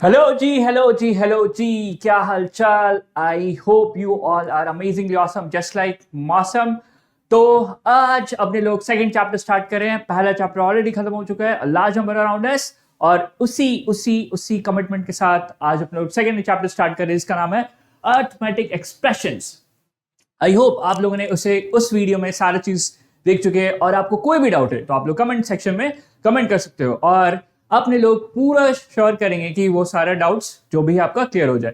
Hello जी, क्या हाल चाल। I hope you all are amazingly awesome just like मौसम। तो आज अपने लोग सेकंड चैप्टर स्टार्ट कर रहे हैं। पहला चैप्टर ऑलरेडी खत्म हो चुका है, लार्ज नंबर अराउंड अस, और उसी कमिटमेंट के साथ आज अपने लोग सेकंड चैप्टर स्टार्ट कर रहे हैं, जिसका नाम है अर्थमेटिक एक्सप्रेशंस। आई होप आप लोगों ने उस वीडियो में सारी चीज देख चुके हैं, और आपको कोई भी डाउट है तो आप लोग कमेंट सेक्शन में कमेंट कर सकते हो, और अपने लोग पूरा श्योर करेंगे कि वो सारे डाउट्स जो भी आपका क्लियर हो जाए।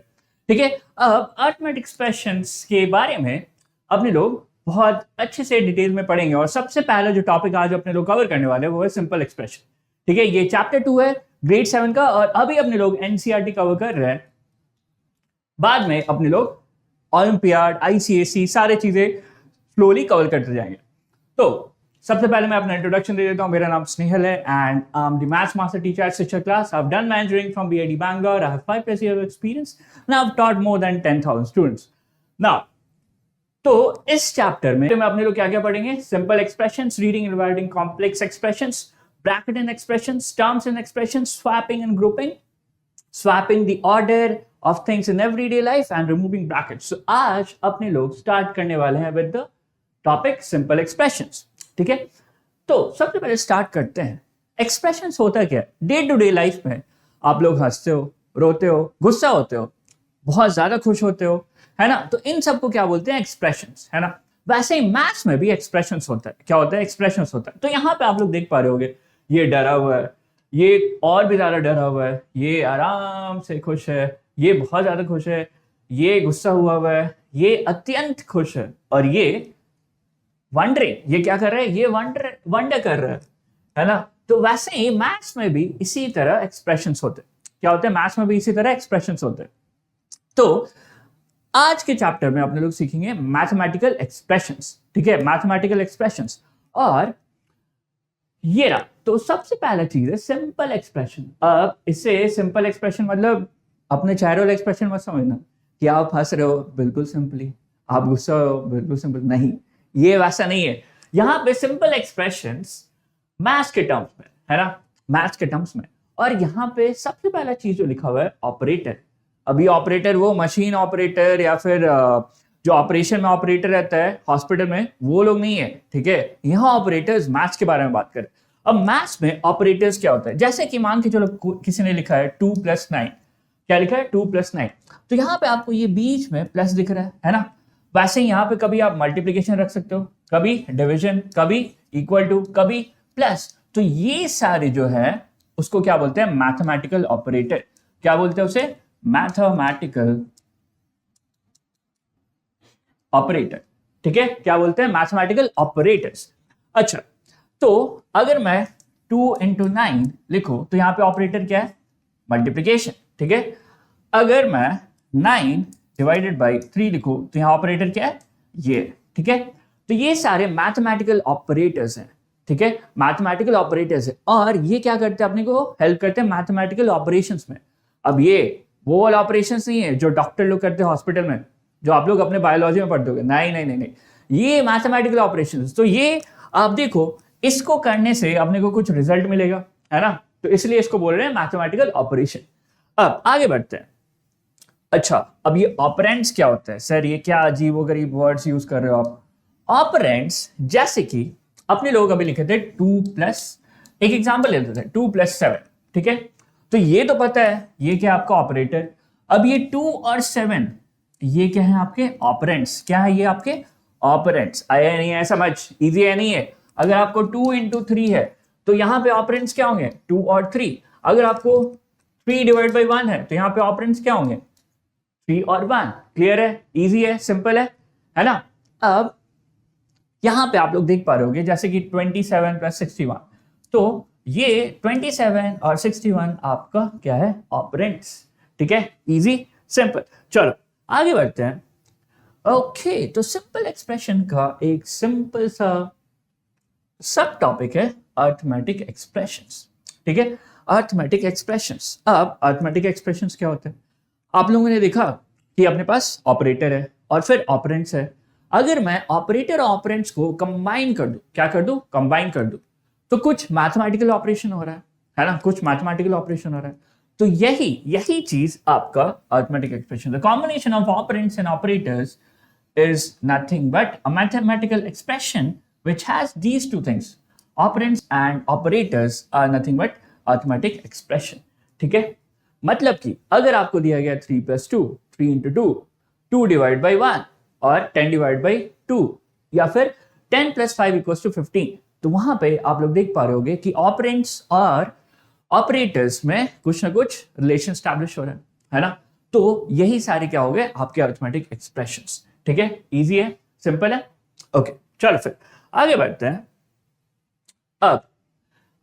ठीक है, अब अर्थमेटिक एक्सप्रेशंस के बारे में अपने लोग बहुत अच्छे से डिटेल में पढ़ेंगे, और सबसे पहला जो टॉपिक आज अपने लोग कवर करने वाले हैं वो है सिंपल एक्सप्रेशन। ठीक है, ये चैप्टर 2 है ग्रेड 7 का, और अभी अपने लोग एनसीईआरटी कवर कर रहे हैं। बाद में अपने लोग ओलंपियाड, आईसीएसई सारे चीजें स्लोली कवर करते जाएंगे। तो सबसे पहले मैं अपना इंट्रोडक्शन दे देता हूं। मेरा नाम स्नेहल है and I am the maths master teacher at Shiksha class. I have done my engineering from BIT Bangalore. I have 5+ years of experience and I have taught more than 10,000 students. Now, तो इस चैप्टर में अपने लोग क्या क्या पढ़ेंगे? Simple expressions, reading and writing complex expressions, bracket and expressions, terms and expressions, swapping and grouping, swapping the order of things in everyday life and removing brackets. So आज अपने लोग स्टार्ट करने वाले हैं with the topic simple expressions. ठीक है, तो सबसे पहले स्टार्ट करते हैं। एक्सप्रेशंस होता क्या है? डे टू डे लाइफ में आप लोग हंसते हो, रोते हो, गुस्सा होते हो, बहुत ज्यादा खुश होते हो, है ना? तो इन सबको क्या बोलते हैं? एक्सप्रेशंस, है ना? वैसे ही मैथ्स में भी एक्सप्रेशंस होता है। क्या होता है? एक्सप्रेशंस होता है। तो यहाँ पे आप लोग देख पा रहे होगे, ये डरा हुआ है, ये और भी ज्यादा डरा हुआ है, ये आराम से खुश है, ये बहुत ज्यादा खुश है, ये गुस्सा हुआ है, ये अत्यंत खुश है, और ये वंडरिंग, ये क्या कर रहा है? ये वंडर कर रहा है ना? तो वैसे ही मैथ्स में भी इसी तरह एक्सप्रेशंस होते हैं। क्या होते हैं? मैथ्स में भी इसी तरह एक्सप्रेशंस होते हैं। तो आज के चैप्टर में अपने लोग सीखेंगे मैथमेटिकल एक्सप्रेशंस। ठीक है, मैथमेटिकल एक्सप्रेशंस। और ये रहा, तो सबसे पहला चीज है सिंपल एक्सप्रेशन। अब इससे सिंपल एक्सप्रेशन मतलब अपने चेहरे वाला एक्सप्रेशन मत समझना कि आप हंस रहे हो बिल्कुल सिंपली, आप गुस्सा हो बिल्कुल सिंपल, नहीं, ये वैसा नहीं है। यहां पे सिंपल एक्सप्रेशंस मैथ्स के टर्म्स में, है ना? मैथ्स के टर्म्स में। और यहां पे सबसे पहला चीज जो लिखा हुआ है ऑपरेटर। अभी ऑपरेटर वो मशीन ऑपरेटर या फिर जो ऑपरेशन में ऑपरेटर रहता है हॉस्पिटल में, वो लोग नहीं है। ठीक है, यहां ऑपरेटर्स मैथ्स के बारे में बात करें। अब मैथ्स में ऑपरेटर्स क्या होता है? जैसे कि मान के चलो किसी ने लिखा है 2+9। क्या लिखा है? 2+9। तो यहां पे आपको ये बीच में प्लस दिख रहा है ना? वैसे ही यहां पे कभी आप मल्टीप्लिकेशन रख सकते हो, कभी डिवीजन, कभी इक्वल टू, कभी प्लस। तो ये सारे जो है उसको क्या बोलते हैं? Mathematical operator. क्या बोलते हैं उसे? Mathematical operator. ठीक है, क्या बोलते हैं? Mathematical operators. अच्छा, तो अगर मैं 2 × 9 लिखूं तो यहां पे ऑपरेटर क्या है? मल्टीप्लिकेशन। ठीक है, अगर मैं 9 / 3 लिखूं तो यहां ऑपरेटर क्या है? ये। ठीक है, तो ये सारे मैथमेटिकल ऑपरेटर्स हैं। ठीक है, मैथमेटिकल ऑपरेटर्स है, और ये क्या करते हैं? अपने को हेल्प करते हैं मैथमेटिकल ऑपरेशंस में। अब ये वो वाला ऑपरेशंस नहीं है जो डॉक्टर लोग करते हैं हॉस्पिटल में, जो आप लोग अपने बायोलॉजी में पढ़ते हो। नहीं नहीं नहीं नहीं, ये मैथमेटिकल ऑपरेशंस। तो ये आप देखो, इसको करने से अपने को कुछ रिजल्ट मिलेगा, है ना? तो इसलिए इसको बोल रहे हैं मैथमेटिकल ऑपरेशन। अब आगे बढ़ते हैं। अच्छा, अब ये ऑपरेंड्स क्या होता है? सर ये क्या अजीबोगरीब वर्ड्स यूज कर रहे हो आप? ऑपरेंड्स जैसे कि अपने लोग अभी लिखे थे 2+, एक एग्जांपल लेते थे 2+7। ठीक है, तो ये तो पता है ये क्या आपका ऑपरेटर। अब ये 2 और 7 ये क्या है? आपके ऑपरेंड्स। क्या है ये? आपके ऑपरेंड्स। आया नहीं है समझ? इजी है नहीं है? अगर आपको 2 × 3 है तो यहां पे ऑपरेंड्स क्या होंगे? 2 और 3। अगर आपको 3 / 1 है तो यहां पे ऑपरेंड्स क्या होंगे? 3 और 1। क्लियर है? इजी है, सिंपल है ना? अब यहां पे आप लोग देख पा रहे होगे जैसे कि 27 + 61, तो ये 27 और 61 आपका क्या है? ऑपरेंड्स। ठीक है, इजी सिंपल। चलो आगे बढ़ते हैं। ओके, तो सिंपल एक्सप्रेशन का एक सिंपल सा सब टॉपिक है अर्थमेटिक एक्सप्रेशंस। ठीक है, अर्थमेटिक एक्सप्रेशंस। अब अर्थमेटिक एक्सप्रेशंस क्या होते हैं? आप लोगों ने देखा कि अपने पास ऑपरेटर है और फिर ऑपरेंड्स है। अगर मैं ऑपरेटर और ऑपरेंड्स को कंबाइन कर दूं, क्या कर दूं? कंबाइन कर दूं, तो कुछ मैथमेटिकल ऑपरेशन हो रहा है ना? कुछ मैथमेटिकल ऑपरेशन हो रहा है। तो यही चीज आपका arithmetic expression, the combination of operands and operators is nothing but a mathematical expression which has these two things. Operands and operators are nothing but arithmetic expression. ठीक है, मतलब कि अगर आपको दिया गया 3 + 2, 3 × 2, 2 / 1 और 10 / 2 या फिर 10 + 5 = 15, तो वहां पे आप लोग देख पा रहे होगे कि ऑपरेंड्स और ऑपरेटर्स में कुछ ना कुछ रिलेशन स्टैब्लिश हो रहा है ना। तो यही सारे क्या हो गए आपके अरिथमेटिक एक्सप्रेशंस। ठीक है, इजी है, सिंपल है। ओके, चलो फिर आगे बढ़ते हैं। अब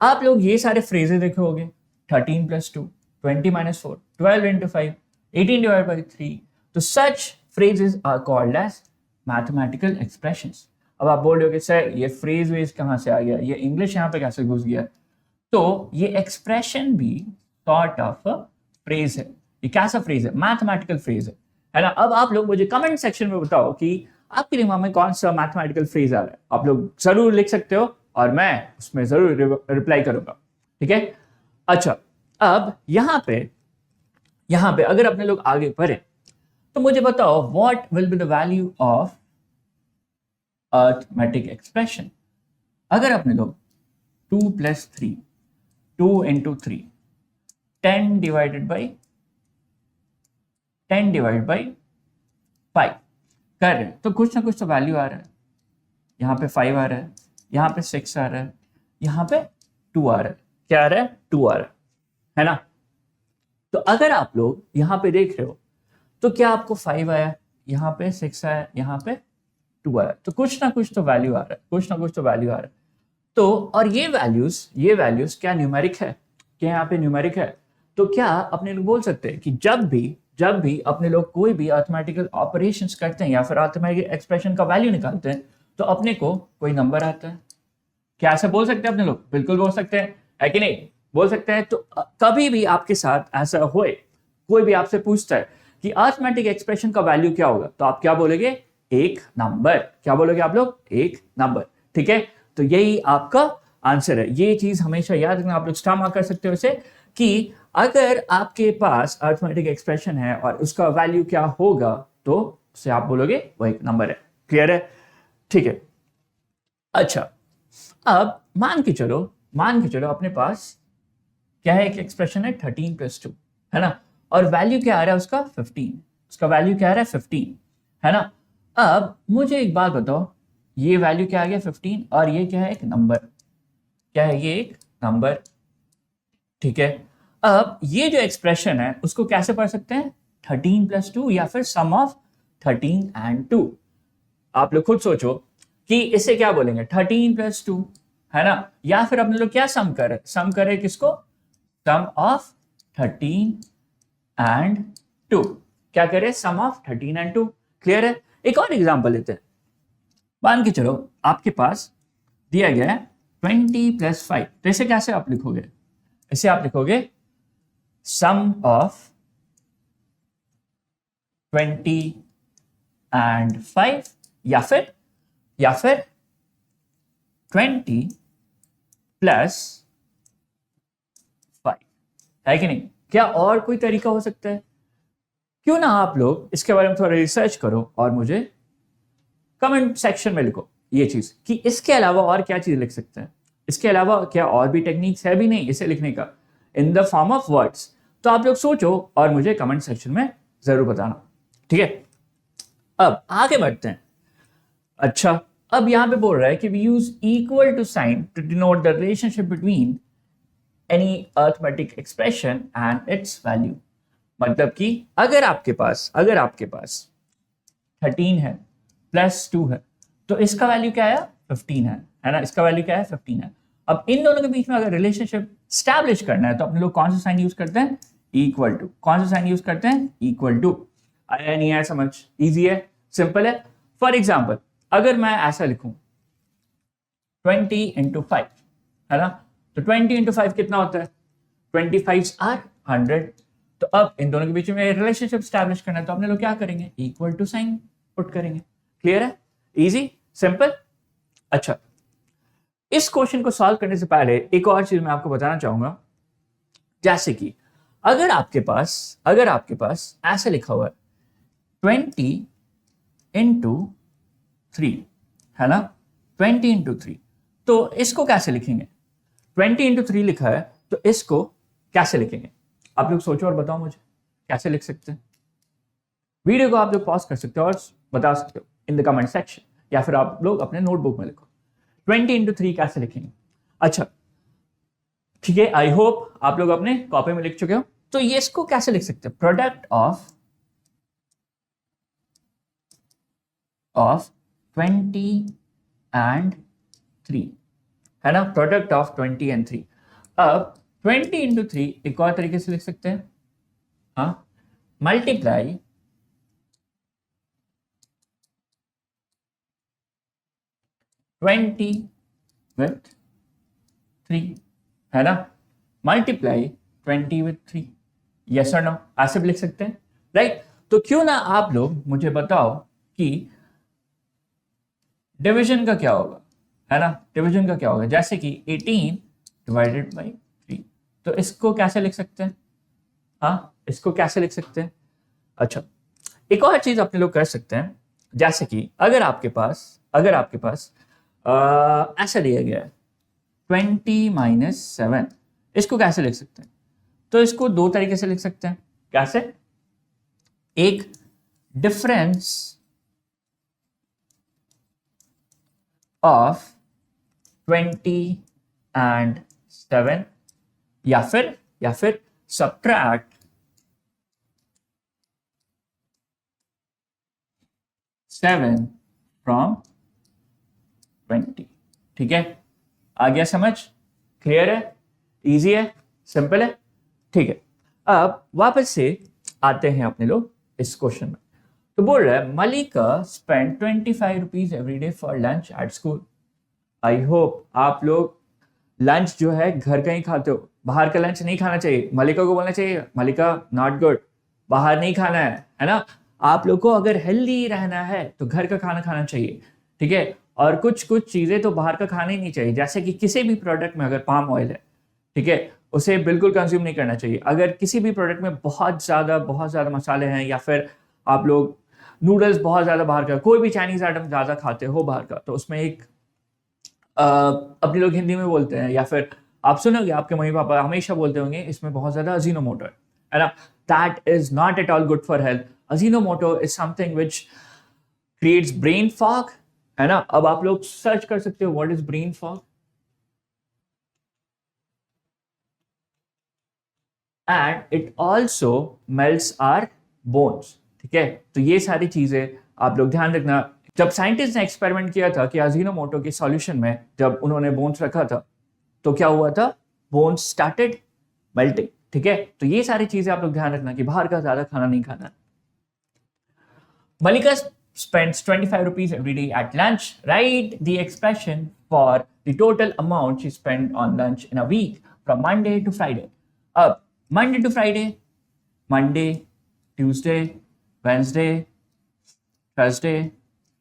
आप लोग ये सारे फ्रेजेस देखे होंगे, 13 + 2, 20 - 4, 12 × 5, 18 / 3। तो such phrases are called as mathematical expressions. अब आप बोल रहे हो कि सर ये फ्रेज वेज कहां से आ गया, ये इंग्लिश यहां पे कैसे घुस गया? तो ये एक्सप्रेशन भी सॉर्ट ऑफ फ्रेज है। ये कैसा फ्रेज है? मैथमेटिकल फ्रेज है ना। अब आप लोग मुझे कमेंट सेक्शन में बताओ कि आपके दिमाग में कौन सा मैथमेटिकल फ्रेज आ रहा है। आप लोग जरूर लिख सकते हो और मैं उसमें जरूर रिप्लाई करूंगा। ठीक है, अच्छा अब यहां पे अगर अपने लोग आगे बढ़े तो मुझे बताओ what will be the value of arithmetic expression. अगर अपने लोग 2 + 3, 2 × 3, 10 / 5 कर रहे हैं, तो कुछ ना कुछ तो वैल्यू आ रहा है। यहाँ पे 5 आ रहा है, यहाँ पे 6 आ रहा है, यहाँ पे 2 आ रहा है। क्या आ रहा है? 2 आ रहा है ना। तो अगर आप लोग यहाँ पे देख रहे हो तो क्या आपको 5 आया, यहाँ पे 6 आया, यहाँ पे 2 आया, तो कुछ ना कुछ तो वैल्यू आ रहा है, कुछ ना कुछ तो वैल्यू आ रहा है। तो और ये वैल्यूज क्या न्यूमेरिक है? क्या यहाँ पे न्यूमेरिक है? तो क्या अपने लोग बोल सकते हैं कि जब भी अपने लोग कोई भी अरिथमेटिकल ऑपरेशंस करते हैं या फिर अरिथमेटिक एक्सप्रेशन का वैल्यू निकालते हैं तो अपने को कोई नंबर आता है। क्या ऐसा बोल सकते हैं अपने लोग? बिल्कुल बोल सकते हैं, है कि नहीं? बोल सकते हैं। तो कभी भी आपके साथ ऐसा होए, कोई भी आपसे पूछता है कि अरिथमेटिक एक्सप्रेशन का वैल्यू क्या होगा, तो आप क्या बोलोगे? एक नंबर। क्या बोलोगे आप लोग? एक नंबर। ठीक है, तो यही आपका आंसर है। ये चीज हमेशा याद रखना, आप लोग स्टार मार्क कर सकते हो इसे कि अगर आपके पास अरिथमेटिक एक्सप्रेशन है और उसका वैल्यू क्या होगा तो उसे आप बोलोगे वो एक नंबर है। क्लियर है? ठीक है, अच्छा अब मान के चलो अपने पास क्या है, एक एक्सप्रेशन है 13 + 2, है ना, और वैल्यू क्या आ रहा है उसका? 15। उसका वैल्यू क्या आ रहा है? 15, है ना। अब मुझे एक बात बताओ, ये वैल्यू क्या आ गया? 15, और ये क्या है? एक नंबर। क्या है? ये एक नंबर। ठीक है, अब ये जो एक्सप्रेशन है उसको कैसे पढ़ सकते हैं? 13 + 2 या फिर सम ऑफ 13 and 2। आप लोग खुद सोचो कि इसे क्या बोलेंगे? 13 + 2, है ना, या फिर अपने लोग क्या सम करे किसको? सम ऑफ 13 and 2। क्या करे? सम ऑफ 13 and 2। क्लियर है? एक और एग्जांपल लेते हैं। मान के चलो आपके पास दिया गया है 20 + 5, तो इसे कैसे आप लिखोगे? इसे आप लिखोगे सम ऑफ 20 and 5 या फिर 20 + 5, है कि नहीं? क्या और कोई तरीका हो सकता है? क्यों ना आप लोग इसके बारे में थोड़ा रिसर्च करो और मुझे कमेंट सेक्शन में लिखो ये चीज कि इसके अलावा और क्या चीज लिख सकते हैं। इसके अलावा क्या और भी टेक्निक्स है भी नहीं इसे लिखने का in the form of words? तो आप लोग सोचो और मुझे कमेंट सेक्शन में जरूर बताना। ठीक है, अब आगे बढ़ते हैं। अच्छा, अब यहां पे बोल रहा है कि we use equal to sign to denote the relationship between any arithmetic expression and its value. मतलब कि अगर आपके पास 13 है + 2 है तो इसका वैल्यू क्या है? 15 है ना। इसका वैल्यू क्या है? 15 है। अब इन दोनों के बीच में अगर रिलेशनशिप स्टैब्लिश करना है तो अपने लोग कौन सा साइन यूज करते हैं? Equal to. कौन सा साइन यूज करते हैं? Equal to. आया नहीं आया समझ? इजी है, सिंपल है। फॉर एग्जाम्पल अगर मैं ऐसा लिखूं 20 × 5, है ना, तो 20 × 5 कितना होता है? 25 are 100। तो अब इन दोनों के बीच में रिलेशनशिप स्टैब्लिश करना है तो अपने लोग क्या करेंगे? इक्वल टू साइन पुट करेंगे। क्लियर है? Easy, simple. अच्छा, इस क्वेश्चन को सॉल्व करने से पहले एक और चीज मैं आपको बताना चाहूंगा। जैसे कि अगर आपके पास ऐसे लिखा हुआ है 20 into 3, है ना, 20 into 3, तो इसको कैसे लिखेंगे? 20 into 3 लिखा है, तो इसको कैसे लिखेंगे? आप लोग सोचो और बताओ मुझे कैसे लिख सकते हैं। वीडियो को आप लोग पॉज कर सकते हो और बता सकते हो इन द कमेंट सेक्शन, या फिर आप लोग अपने नोटबुक में लिखो 20 into 3 कैसे लिखेंगे। अच्छा ठीक है, आई होप आप लोग अपने कॉपी में लिख चुके हो। तो ये इसको कैसे लिख सकते हैं? प्रोडक्ट ऑफ 20 and 3, है ना, प्रोडक्ट ऑफ 20 and 3। अब 20 into 3 एक और तरीके से लिख सकते हैं, हाँ, मल्टीप्लाई 20 with 3, है ना, मल्टीप्लाई 20 with 3। यस और नो, ऐसे भी लिख सकते हैं, राइट। तो क्यों ना आप लोग मुझे बताओ कि डिवीजन का क्या होगा, है ना, डिवीजन का क्या होगा। जैसे कि 18/3, तो इसको कैसे लिख सकते हैं? हाँ, इसको कैसे लिख सकते हैं? अच्छा, एक और चीज अपने लोग कर सकते हैं, जैसे कि अगर आपके पास ऐसा दिया गया है 20 - 7, इसको कैसे लिख सकते हैं? तो इसको दो तरीके से लिख सकते हैं। कैसे? एक, डिफरेंस ऑफ 20 and 7, या फिर सब्ट्रैक्ट 7 फ्रॉम 20। ठीक है, आ गया समझ? क्लियर है? इजी है? सिंपल है? ठीक है, अब वापस से आते हैं अपने लोग इस क्वेश्चन में। तो बोल रहा है Malika spend 25 rupees every day for lunch at school. I hope आप लोग लंच जो है घर का ही खाते हो, बाहर का लंच नहीं खाना चाहिए। मलिका को बोलना चाहिए मलिका नॉट गुड, बाहर नहीं खाना है ना। आप लोग को अगर हेल्दी रहना है तो घर का खाना खाना चाहिए, ठीक है। और कुछ चीजें तो बाहर का खाना ही नहीं चाहिए, जैसे कि किसी भी प्रोडक्ट में अगर पाम ऑयल है, ठीक है, उसे बिल्कुल कंज्यूम नहीं करना चाहिए। अगर किसी भी प्रोडक्ट में बहुत ज्यादा मसाले हैं, या फिर आप लोग नूडल्स बहुत ज्यादा बाहर का, कोई भी चाइनीज आइटम ज्यादा खाते हो बाहर का, तो उसमें एक अपने लोग हिंदी में बोलते हैं, या फिर आप सुनोगे आपके मम्मी पापा हमेशा बोलते होंगे इसमें बहुत ज्यादा अजीनोमोटो है ना। That is not at all good for health. Ajinomoto is something which creates brain fog, है ना। अब आप लोग सर्च कर सकते हो what is brain fog, and it also melts our bones, ठीक है। तो ये सारी चीजें आप लोग ध्यान रखना। जब साइंटिस्ट ने एक्सपेरिमेंट किया था कि अजीनोमोटो के सॉल्यूशन में जब उन्होंने बोन्स रखा था, तो क्या हुआ था? बोन्स स्टार्टेड मेल्टिंग, ठीक है। तो ये सारी चीजें आप लोग ध्यान रखना कि बाहर का ज्यादा खाना नहीं खाना। Malika spends 25 rupees every day at lunch. Write the expression for the total amount she spent on lunch in a week from Monday to Friday. अब Monday to Friday, Monday, Tuesday, Wednesday, Thursday,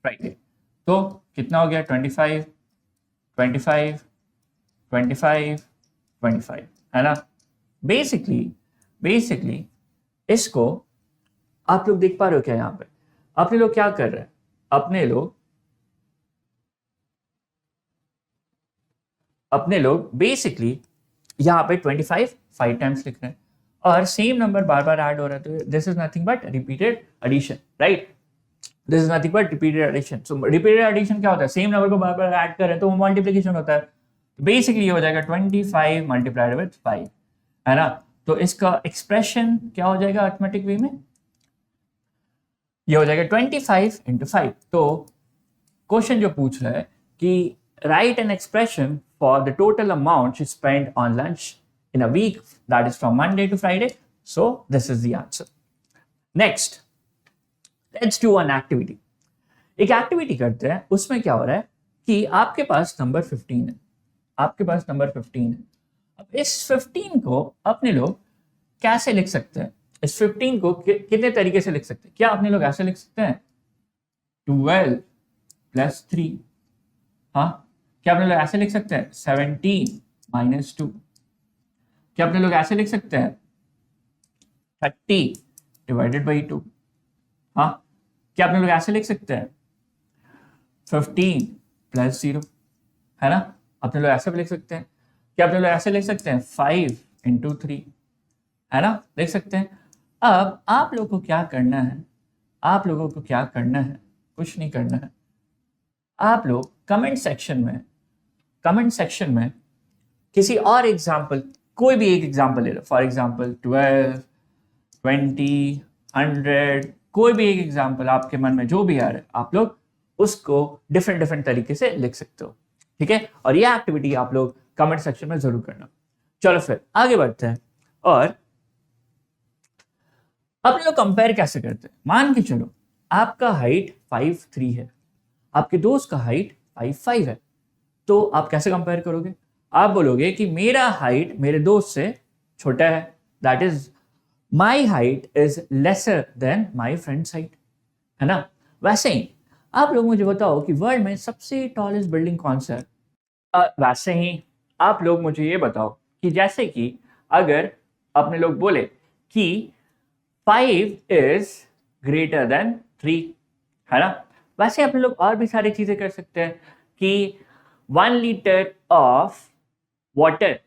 Friday. तो कितना हो गया? 25, 25, 25, 25, है ना। Basically इसको आप लोग देख पा रहे हो क्या? यहाँ पे अपने लोग क्या कर रहे हैं? अपने लोग बेसिकली यहाँ पे 25 5 टाइम्स लिख रहे हैं, और सेम नंबर बार बार ऐड हो रहा है। तो this is nothing but repeated addition, right. This is nothing but repeated addition. So repeated addition क्या होता है? सेम नंबर को बार बार ऐड कर रहे हैं तो वो मल्टीप्लीकेशन होता है। तो बेसिकली हो जाएगा 25 मल्टीप्लाइड विद 5, है ना। तो इसका एक्सप्रेशन क्या हो जाएगा अर्थमेटिक वे में? ये हो जाएगा 25 into 5। तो क्वेश्चन जो पूछ रहा है कि write an expression for the total amount she spend on lunch in a week that is from Monday to Friday. So this is the answer. Next, let's do an activity. एक activity करते हैं, उसमें क्या हो रहा है कि आपके पास नंबर 15 है, अब इस 15 को अपने लोग कैसे लिख सकते हैं? इस 15 को कितने तरीके से लिख सकते हैं? क्या अपने लोग ऐसे लिख सकते हैं 12 + 3? हाँ, क्या अपने लोग ऐसे लिख सकते हैं 17 - 2? क्या अपने लोग ऐसे लिख सकते हैं 30 डिवाइडेड बाई 2। हाँ, क्या अपने लोग ऐसे लिख सकते हैं 15 प्लस 0, है ना? अपने लोग ऐसे भी लिख सकते हैं। क्या अपने लोग ऐसे लिख सकते हैं 5 इंटू 3, है ना? लिख सकते हैं। अब आप लोगों को क्या करना है, आप लोगों को क्या करना है, कुछ नहीं करना है। आप लोग कमेंट सेक्शन में किसी और एग्जाम्पल, कोई भी एक एग्जाम्पल ले लो। फॉर एग्जाम्पल 12, 20, 100, कोई भी एक एग्जाम्पल आपके मन में जो भी आ रहा है, आप लोग उसको डिफरेंट डिफरेंट तरीके से लिख सकते हो, ठीक है? और ये एक्टिविटी आप लोग कमेंट सेक्शन में जरूर करना। चलो फिर आगे बढ़ते हैं। और अपने लोग कंपेयर कैसे करते हैं? मान के चलो आपका हाइट 5'3" है, आपके दोस्त का हाइट 5'5" है, तो आप कैसे कंपेयर करोगे? आप बोलोगे कि मेरा हाइट मेरे दोस्त से छोटा है, that is my height is lesser than my friends height, है ना? वैसे ही आप लोग मुझे बताओ कि वर्ल्ड में सबसे टॉलेस्ट बिल्डिंग कौन सा है? वैसे ही आप लोग मुझे ये बताओ कि जैसे कि अगर अपने लोग बोले कि 5 इज ग्रेटर देन 3, है ना? वैसे अपने लोग और भी सारी चीजें कर सकते हैं कि 1 litre of water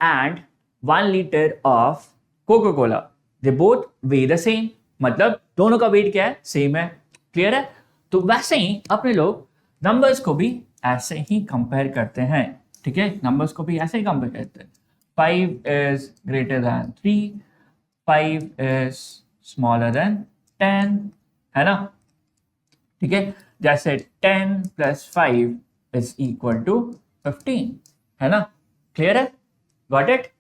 and 1 litre of Coca Cola, they both way the same, मतलब दोनों का वेट क्या है? सेम है। क्लियर है? तो वैसे ही अपने लोग नंबर्स को भी ऐसे ही कंपेयर करते हैं, ठीक है? नंबर्स को भी ऐसे ही कंपेयर करते हैं। 5 is greater than 3, 5 is smaller than 10, है ना? ठीक है? जैसे 10 प्लस 5 इज इक्वल टू 15, है ना? क्लियर है? Got it?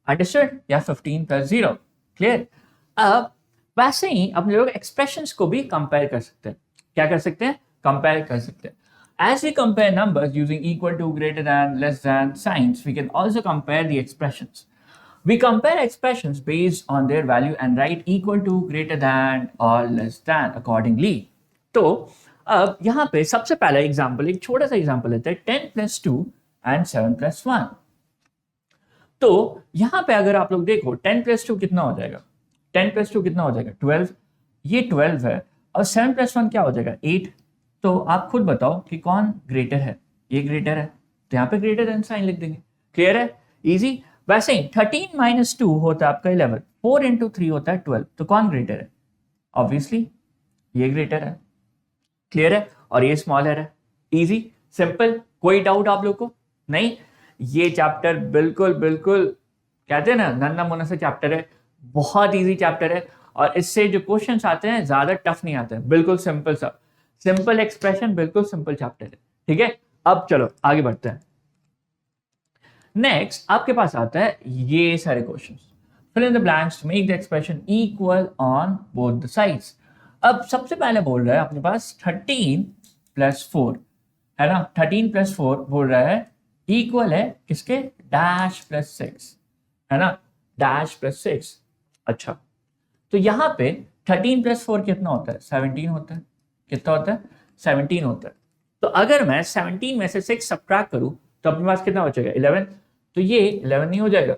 अंडरस्टूड? या 15 प्लस 0? क्लियर? अब वैसे ही अपने लोग एक्सप्रेशंस को भी कंपेयर कर सकते हैं। क्या कर सकते हैं? कंपेयर कर सकते हैं। As we compare numbers using equal to, greater than, less than signs, we can also compare the expressions. We compare expressions based on their value and write equal to, greater than or less than accordingly. तो अब यहाँ पे सबसे पहला example, एक छोटा सा example लेते हैं, 10 प्लस 2 एंड 7 प्लस 1। तो यहाँ पे अगर आप लोग देखो 10 प्लस 2 कितना हो जाएगा? 10 प्लस 2 कितना हो जाएगा? 12। ये 12 है और 7 प्लस 1 क्या हो जाएगा? 8। तो आप खुद बताओ कि कौन ग्रेटर है? ये ग्रेटर है, तो यहाँ पे ग्रेटर देन साइन लिख देंगे। क्लियर है? इजी। वैसे ही 13 माइनस 2 होता है आपका 11, 4 इंटू 3 होता है 12, तो कौन ग्रेटर है? ऑब्वियसली ये ग्रेटर है। क्लियर है? और ये स्मॉलर है। Easy, simple. कोई डाउट आप लोग को? नहीं? ये चैप्टर बिल्कुल बिल्कुल कहते हैं ना नन्ना मुन्ना सा चैप्टर है, बहुत इजी चैप्टर है, और इससे जो क्वेश्चंस आते हैं ज्यादा टफ नहीं आते हैं, बिल्कुल सिंपल सा, सिंपल एक्सप्रेशन, बिल्कुल सिंपल चैप्टर है। ठीक है? अब चलो आगे बढ़ते हैं। नेक्स्ट आपके पास आता है ये सारे questions. Fill in the blanks to make the expression equal on both the sides. अब सबसे पहले बोल रहा है अपने पास 13 प्लस 4, है ना? 13 प्लस 4 बोल रहा है इक्वल है किसके? डैश प्लस 6, है ना? Dash plus 6। अच्छा, तो यहां पे 13 प्लस 4 कितना होता है? 17 होता है। कितना होता है? 17 होता है। तो अगर मैं 17 में से 6 सब्ट्रैक्ट करूं तो अपने पास कितना बचेगा? 11। तो ये 11 नहीं हो जाएगा?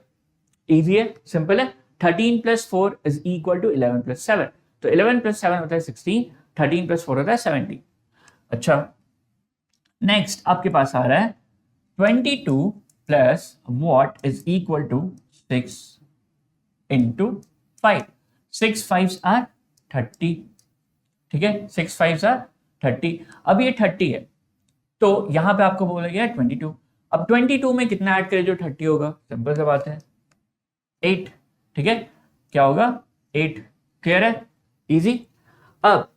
इजी है, सिंपल है। 13 plus 4 is equal to 11 plus 7, तो 11 प्लस 7 होता है 16, 13 प्लस 4 होता है 17। अच्छा, नेक्स्ट आपके पास आ रहा है 22 plus what is equal to 6 into 5। 6 5s are 30, ठीक है? 6 5s आर 30। अब ये 30 है, तो यहां पे आपको बोला गया 22। अब 22 में कितना ऐड करें जो 30 होगा? सिंपल सा बात है, 8। ठीक है? क्या होगा? 8। क्लियर है? इजी। अब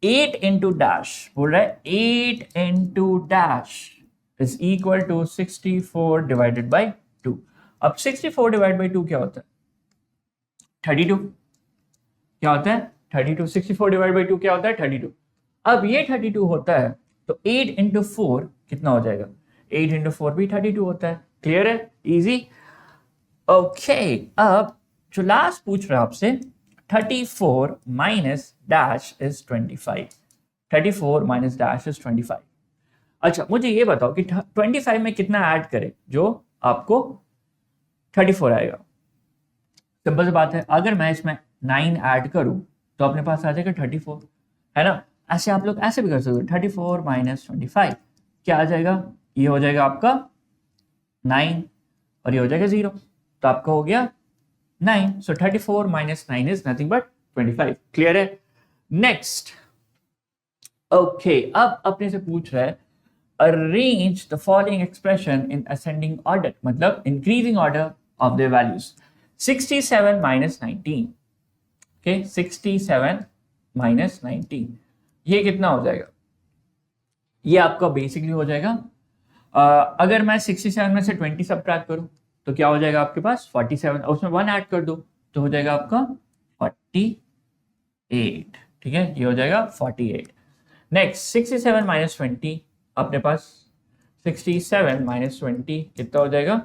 8 इंटू डैश बोल रहा है, 8 into dash is equal to 64 divided by 2। अब 64 डिवाइड बाई 2 क्या होता है? 32। क्या होता है? 32। 64 डिवाइड बाई 2 क्या होता है? 32। अब ये 32 होता है, तो 8 इंटू 4 कितना हो जाएगा? 8 इंटू 4 भी 32 होता है। क्लियर है? इजी। ओके, अब जो लास्ट पूछ रहा है आपसे, 34 minus dash is 25। 34 minus dash is 25। अच्छा, मुझे ये बताओ कि 25 में कितना ऐड करें जो आपको 34 आएगा? सिंपल सी बात है, अगर मैं इसमें 9 ऐड करूं तो अपने पास आ जाएगा 34, है ना। ऐसे आप लोग ऐसे भी कर सकते हो, 34 माइनस 25 क्या आ जाएगा, ये हो जाएगा आपका 9 और ये हो जाएगा 0, तो आपका हो गया 9। So 34 minus 9 is nothing but 25। Clear है। नेक्स्ट, ओके, अब अपने से पूछ रहा है arrange the following expression in ascending order, मतलब increasing order of the values. 67 minus 19, okay, 67 minus 19 ये कितना हो जाएगा, ये आपका बेसिकली हो जाएगा अगर मैं 67 में से 20 सब्ट्रैक्ट करूं तो क्या हो जाएगा आपके पास 47, उसमें 1 ऐड कर दो तो हो जाएगा आपका 48, ठीक है, ये हो जाएगा 48। नेक्स्ट 67 माइनस 20, अपने पास 67 माइनस 20 कितना हो जाएगा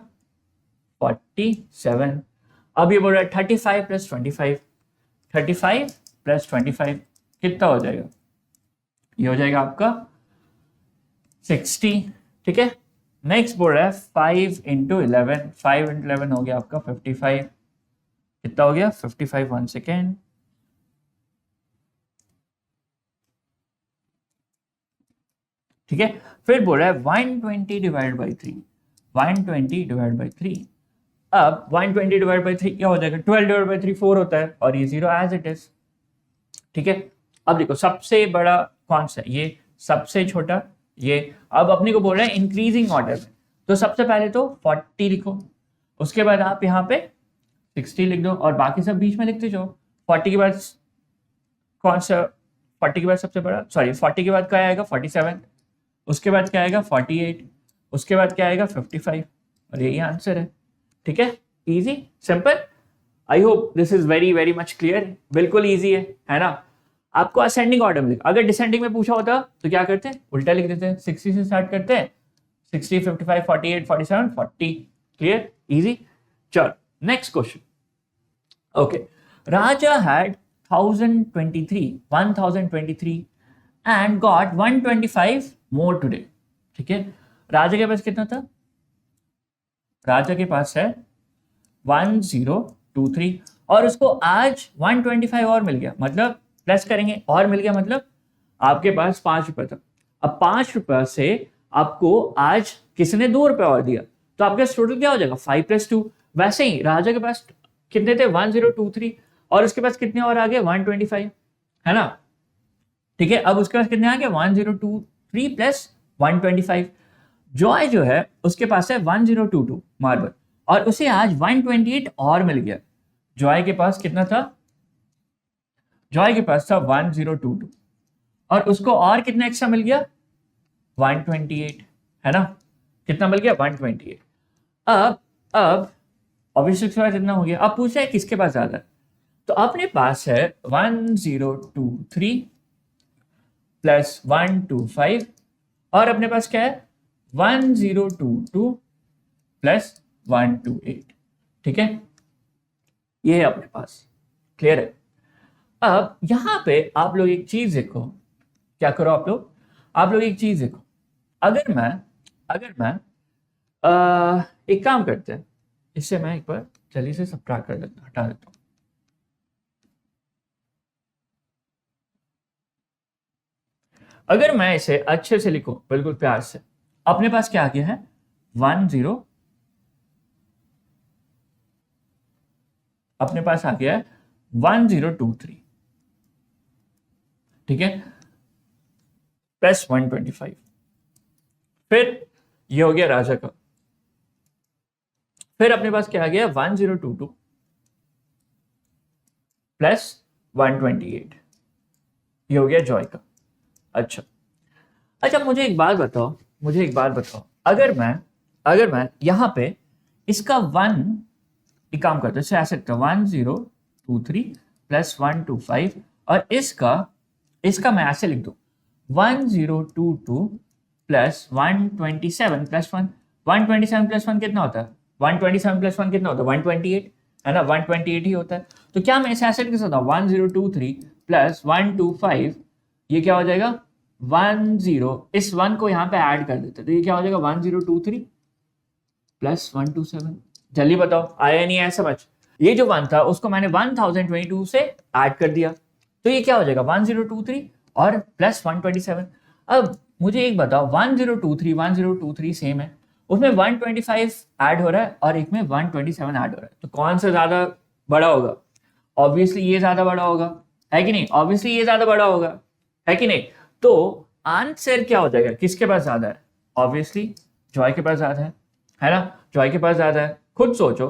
47। अब ये बोल रहा है 35 प्लस 25, 35 प्लस 25 कितना हो जाएगा, ये हो जाएगा आपका 60, ठीक है। नेक्स्ट बोल रहा है 5 इंटू 11, 5 इंटू 11 हो गया आपका 55, कितना हो गया 55, 1 सेकेंड, ठीक है। फिर बोल रहा है 120 डिवाइड बाई 3, 120 डिवाइड बाई 3। अब 120 डिवाइड बाई 3 क्या हो जाएगा, 12 डिवाइड बाई 3 4 होता है और ये 0 एज इट इज, ठीक है। अब देखो सबसे बड़ा कौन सा है, ये सबसे छोटा ये। अब अपने को बोल रहा है इंक्रीजिंग ऑर्डर में, तो सबसे पहले तो 40 लिखो, उसके बाद आप यहाँ पे 60 लिख दो और बाकी सब बीच में लिखते जाओ। 40 के बाद कौन सा, 40 के बाद सबसे बड़ा, सॉरी 40 के बाद क्या आएगा 47, उसके बाद क्या आएगा 48, उसके बाद क्या आएगा 55 और यही आंसर है, ठीक है। Easy simple, I hope this is very very much clear, बिल्कुल इजी है ना। आपको असेंडिंग ऑर्डर में, अगर डिसेंडिंग में पूछा होता तो क्या करते हैं, उल्टा लिख देते हैं, 60 से स्टार्ट करते हैं, 60 55 48 47 40, क्लियर इजी। चलो next question, okay. Raja had 1023 and got 125 more today, ठीक है। राजा के पास कितना था, राजा के पास है 1023 और उसको आज 125 और मिल गया, मतलब प्लस करेंगे और मिल गया, मतलब आपके पास 5 रुपए था। अब 5 रुपए से आपको आज किसने 2 रुपए और दिया, तो आपके टोटल क्या हो जाएगा 5 + 2। वैसे ही राजा के पास कितने थे 1023 और उसके पास कितने और आ गए 125, है ना, ठीक है। अब उसके पास कितने आ गए 1023 प्लस 125। जॉय जो है उसके पास है 1022 मार्बल और उसे आज 128 और मिल गया। जॉय के पास कितना था, जॉय के पास था 1022 और उसको और कितना एक्स्ट्रा मिल गया 128, है ना, कितना मिल गया 128। अब ऑब्वियसली कितना हो गया, अब पूछा है किसके पास ज्यादा, तो अपने पास है 1023 प्लस 125 और अपने पास क्या है 1022 प्लस 128, ठीक है, ये है अपने पास, क्लियर है। अब यहां पे आप लोग एक चीज देखो, क्या करो आप लोग एक चीज देखो, अगर मैं एक काम करते हैं, इससे मैं एक बार जल्दी से सब्ट्रैक्ट कर देता हूं, हटा देता हूं। अगर मैं इसे अच्छे से लिखूं बिल्कुल प्यार से, अपने पास क्या आ गया है 10, अपने पास आ गया है 1023, ठीक है, प्लस 125, फिर ये हो गया राजा का, फिर अपने पास क्या आ गया 1022 प्लस 128, ये हो गया जॉय का। अच्छा मुझे एक बात बताओ, अगर मैं यहां पे इसका 1 एक काम करते हैं, ऐसे 1023 प्लस 125 और इसका मैं ऐसे लिख दूं 1022 प्लस 127 प्लस 1, 127 प्लस 1 कितना होता है 127 प्लस 1 कितना होता है 128, है ना, 128 ही होता है। तो क्या मैं इसे ऐसे लिख सकता हूं 1023 प्लस 125, ये क्या हो जाएगा 10, इस 1 को यहां पे ऐड कर देते, तो ये क्या हो जाएगा 1023 प्लस 127। जल्दी बताओ आया नहीं आया समझ, ये जो 1 था उसको मैंने 1022 से ऐड कर दिया, तो ये क्या हो जाएगा 1023 और प्लस 127। अब मुझे एक बताओ 1023 सेम है, उसमें 125 ऐड हो रहा है और एक में 127 ऐड हो रहा है, तो कौन सा ज्यादा बड़ा होगा? ऑब्वियसली ये ज्यादा बड़ा होगा, है कि नहीं? ऑब्वियसली ये ज्यादा बड़ा होगा, है कि नहीं? तो आंसर क्या हो जाएगा, किसके पास ज्यादा है? ऑब्वियसली जॉय के पास ज्यादा है ना? जॉय के पास ज्यादा है, खुद सोचो।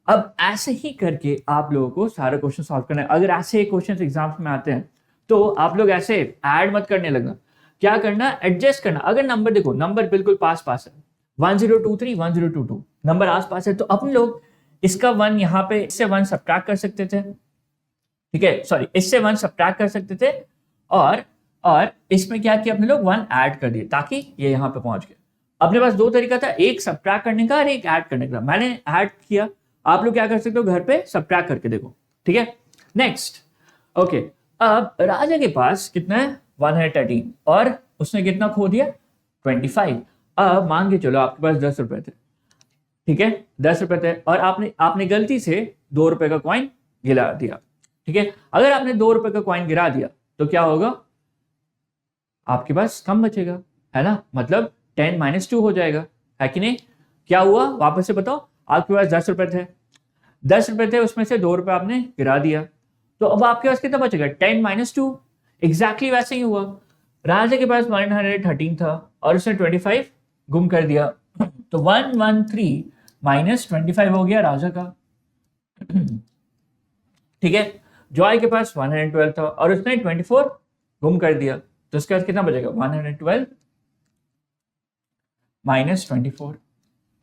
अब ऐसे ही करके आप लोगों को सारे क्वेश्चन सॉल्व करना है। अगर ऐसे क्वेश्चन एग्जाम्स में आते हैं तो आप लोग ऐसे ऐड मत करने लगना, क्या करना, एडजस्ट करना। अगर नंबर देखो, नंबर बिल्कुल पास पास है, 1023 1022 नंबर आस पास है, तो अपन लोग इसका 1 यहाँ पे, इससे 1 सब्ट्रैक्ट कर सकते थे, ठीक है, सॉरी इससे 1 सब्ट्रैक्ट कर सकते थे, और इसमें क्या किया अपने लोग 1 ऐड कर दिए ताकि ये यहाँ पे पहुंच गए। अपने पास दो तरीका था, एक सब्ट्रैक्ट करने का और एक ऐड करने का। मैंने ऐड किया, आप लोग क्या कर सकते हो, घर पे सब्ट्रैक्ट करके देखो, ठीक है। नेक्स्ट, ओके, अब राजा के पास कितना है 113 और उसने कितना खो दिया 25। अब मान के चलो आपके पास 10 रुपए थे, ठीक है, 10 रुपए थे और आपने गलती से 2 रुपए का कॉइन गिरा दिया, ठीक है। अगर आपने 2 रुपए का कॉइन गिरा दिया तो क्या होगा, आपके पास कम बचेगा, है ना, मतलब 10 - 2 हो जाएगा, है कि नहीं? क्या हुआ वापस से बताओ, आपके पास 10 रुपए थे, 10 रुपए थे, उसमें से 2 रुपए आपने गिरा दिया, तो अब आपके पास कितना बचेगा 10 - 2। एग्जैक्टली वैसे ही हुआ, राजा के पास 113 था और उसने 25 गुम कर दिया, तो 113 - 25 हो गया राजा का, ठीक है। जॉय के पास 112 था और उसने 24 गुम कर दिया, तो उसके बाद कितना बचेगा 112 - 24,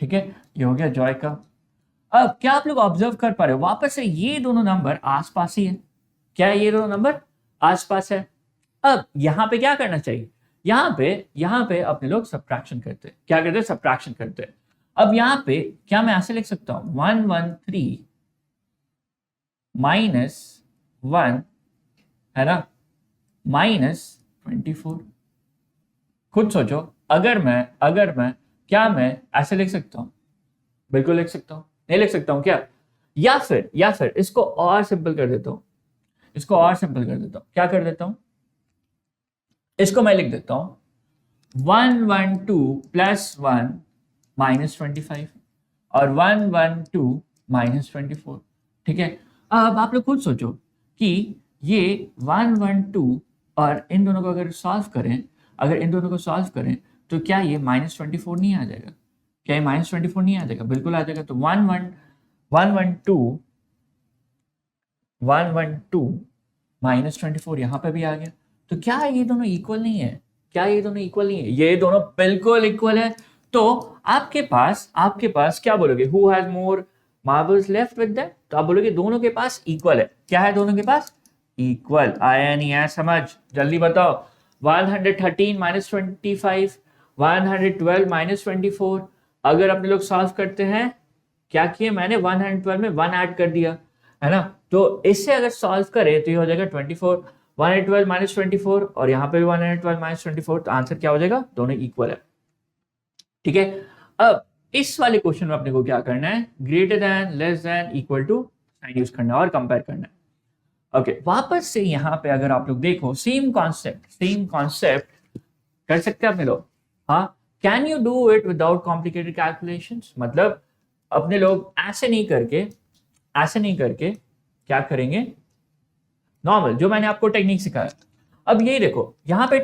ठीक है, ये हो गया जॉय का। अब क्या आप लोग ऑब्जर्व कर पा रहे हो, वापस से ये दोनों नंबर आसपास ही है, क्या है, ये दोनों नंबर आसपास है। अब यहां पे क्या करना चाहिए, यहां पे अपने लोग सब्ट्रैक्शन करते हैं, क्या करते हैं, सब्ट्रैक्शन करते हैं। अब यहां पे क्या मैं ऐसे लिख सकता हूं 113 -1, है ना, -24। खुद सोचो, अगर मैं क्या मैं ऐसे लिख सकता हूं, बिल्कुल लिख सकता हूं, नहीं लिख सकता हूं क्या? या फिर इसको और सिंपल कर देता हूं, इसको और सिंपल कर देता हूं, क्या कर देता हूं, इसको मैं लिख देता हूं 112 + 1 -25 और 112 -24, ठीक है। अब आप लोग खुद सोचो कि ये 112 और इन दोनों को अगर सॉल्व करें, अगर इन दोनों को सॉल्व करें तो क्या ये -24 नहीं आ जाएगा? क्या ये -24 नहीं आ जाएगा? बिल्कुल आ जाएगा। तो 112 -24 यहाँ पे भी आ गया, तो क्या ये दोनों इक्वल नहीं है? क्या ये दोनों इक्वल नहीं है? ये दोनों बिल्कुल इक्वल है। तो आपके पास क्या बोलोगे, who has more marbles left with that? तो आप बोलोगे दोनों के पास इक्वल है। क्या है दोनों के पास? इक्वल। आया नहीं आया समझ? जल्दी बताओ। 113 - 25, 112 - 24। अगर अपने लोग सॉल्व करते हैं, क्या किए मैंने 112 में 1 ऐड कर दिया, है ना, तो इससे अगर सॉल्व करें तो ये हो जाएगा 24, 112 - 24 और यहाँ पे भी 112 - 24, तो आंसर क्या हो जाएगा, दोनों इक्वल है, ठीक है। अब इस वाले क्वेश्चन में अपने को क्या करना है, greater than, less than, equal to sign use करना है और कंपेयर करना है। ओके, वापस से यहाँ पे अगर आप लोग देखो, सेम कॉन्सेप्ट कर सकते हैं अपने लोग। हाँ, can you do it without complicated calculations? मतलब अपने लोग ऐसे नहीं करके क्या करेंगे, नॉर्मल जो मैंने आपको टेक्निक सिखाया। अब ये देखो, यहाँ पे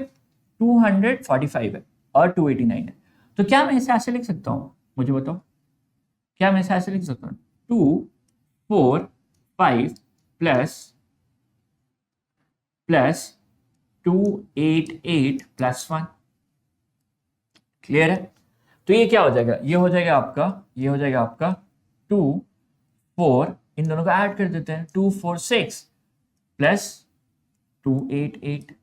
245 है और 289 है, तो क्या मैं इसे ऐसे लिख सकता हूं, मुझे बताओ, क्या मैं इसे ऐसे लिख सकता हूं, 245 प्लस 288 + 1, क्लियर है? तो ये क्या हो जाएगा, ये हो जाएगा आपका 2 4, इन दोनों को ऐड कर देते हैं, 246 + 288।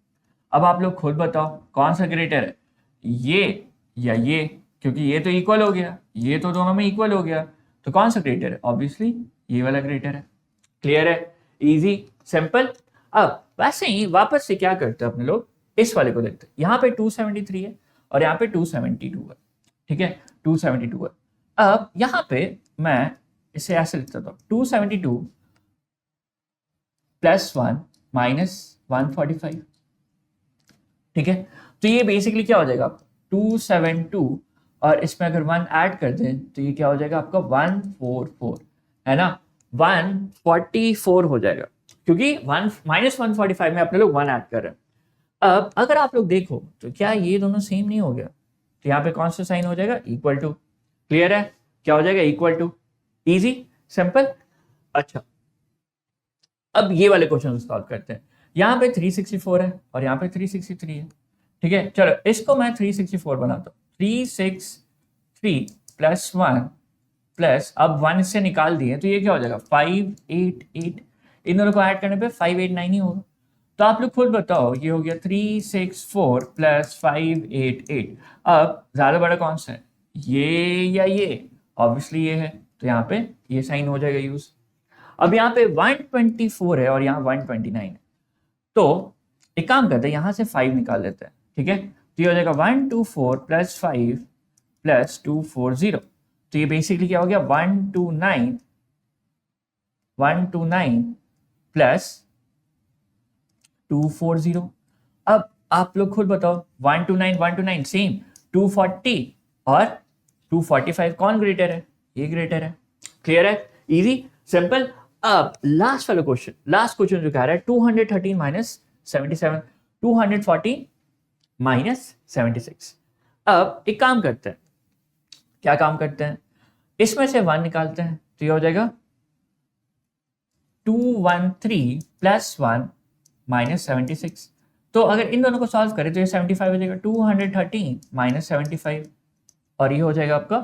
अब आप लोग खुद बताओ कौन सा ग्रेटर है, ये या ये, क्योंकि ये तो इक्वल हो गया, ये तो दोनों में इक्वल हो गया, तो कौन सा ग्रेटर है? ऑब्वियसली ये वाला ग्रेटर है। क्लियर है? Easy, simple. अब वैसे ही वापस से क्या करते हैं अपने लोग, इस वाले को देखते हैं। यहाँ पे 273 है और यहाँ पे 272 है, ठीक है, 272 है। अब यहाँ पे मैं इसे ऐसे लिखता था 272 प्लस 1 माइनस 145, ठीक है। तो ये बेसिकली क्या हो जाएगा, 272 और इसमें अगर 1 ऐड कर दें तो ये क्या हो जाएगा आपका 144, है ना, 144 हो जाएगा, क्योंकि 1 माइनस 145 में अपने लोग 1 ऐड कर रहे हैं। अब अगर आप लोग देखो तो क्या ये दोनों सेम नहीं हो गया, तो यहाँ पे कौन सा साइन हो जाएगा, इक्वल टू। क्लियर है, क्या हो जाएगा, इक्वल टू। Easy, simple. अच्छा, अब ये वाले क्वेश्चन सॉल्व करते हैं। यहाँ पे 364 है और यहाँ पे 363 है, ठीक है। चलो इसको मैं 364 बनाता हूँ। 363 प्लस 1 प्लस, अब 1 इससे निकाल दिए तो ये क्या हो जाएगा 588, इन दोनों को ऐड करने पे 589 ही होगा। तो आप लोग खुद बताओ, ये हो गया 364 प्लस 588। अब ज्यादा बड़ा कौन सा है, ये या ये, ऑब्वियसली ये है, तो यहाँ पे ये साइन हो जाएगा यूज। अब यहाँ पे 124 है और यहाँ 129 है, तो एक काम करते हैं, यहां से 5 निकाल लेते हैं, ठीक है। तो ये हो जाएगा 124 प्लस 5 प्लस 240, तो ये बेसिकली क्या हो गया 129 प्लस 240। अब आप लोग खुद बताओ, 129 सेम, 240 और 245 कौन ग्रेटर है, ये ग्रेटर है। क्लियर है, इजी, सिंपल। अब लास्ट वाला क्वेश्चन, लास्ट क्वेश्चन जो कह रहा है 213 माइनस 77, 240 माइनस 76। अब एक काम करते हैं, क्या काम करते हैं, इसमें से 1 निकालते हैं, तो ये हो जाएगा 213 प्लस 1 माइनस 76। तो अगर इन दोनों को सॉल्व करें तो ये 75 हो जाएगा, 213 माइनस 75, और ये हो जाएगा आपका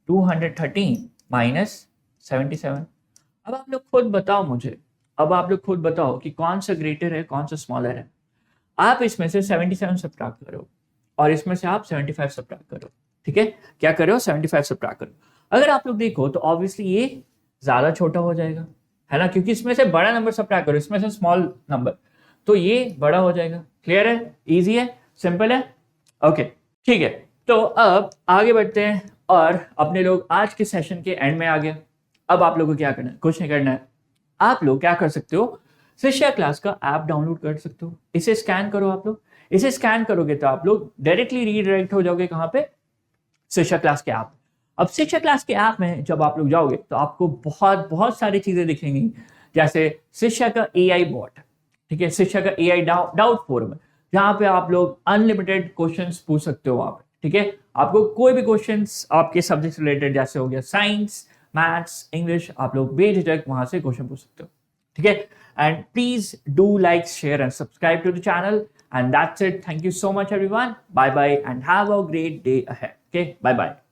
213 माइनस 77। अब आप लोग खुद बताओ मुझे, अब आप लोग खुद बताओ कि कौन सा ग्रेटर है, कौन सा स्मॉलर है। आप इसमें से 77 सब्ट्रैक्ट करो और इसमें से आप 75 सब्ट्रैक्ट करो, ठीक है। क्या करो, 75 सब्ट्रैक्ट करो। अगर आप लोग देखो तो ऑब्वियसली ये ज्यादा छोटा हो जाएगा, है ना, क्योंकि इसमें से बड़ा नंबर सब्ट्रैक्ट करो, इसमें से स्मॉल नंबर, तो ये बड़ा हो जाएगा। क्लियर है, इजी है, सिंपल है, ओके, ठीक है। तो अब आगे बढ़ते हैं और अपने लोग आज के सेशन के एंड में आ गए। अब आप लोगों को क्या करना है, कुछ नहीं करना है, आप लोग क्या कर सकते हो, शिक्षा क्लास का ऐप डाउनलोड कर सकते हो। इसे स्कैन करो, आप लोग इसे स्कैन करोगे तो आप लोग डायरेक्टली रीडायरेक्ट हो जाओगे कहाँ पे, शिक्षा क्लास के ऐप। अब शिक्षा क्लास के ऐप में जब आप लोग जाओगे तो आपको बहुत बहुत सारी चीजें दिखेंगी, जैसे शिक्षा का AI बॉट, ठीक है, शिक्षा का AI डाउट फोरम, जहाँ पे आप लोग अनलिमिटेड क्वेश्चंस पूछ सकते हो वहां पे, ठीक है। आपको कोई भी क्वेश्चंस आपके सब्जेक्ट रिलेटेड, जैसे हो गया साइंस, मैथ्स, इंग्लिश, आप लोग बेझिझक वहां से क्वेश्चन पूछ सकते हो, ठीक है। And please do like, share and subscribe to the channel, and that's it. Thank you so much everyone, bye bye and have a great day ahead. Okay, bye bye.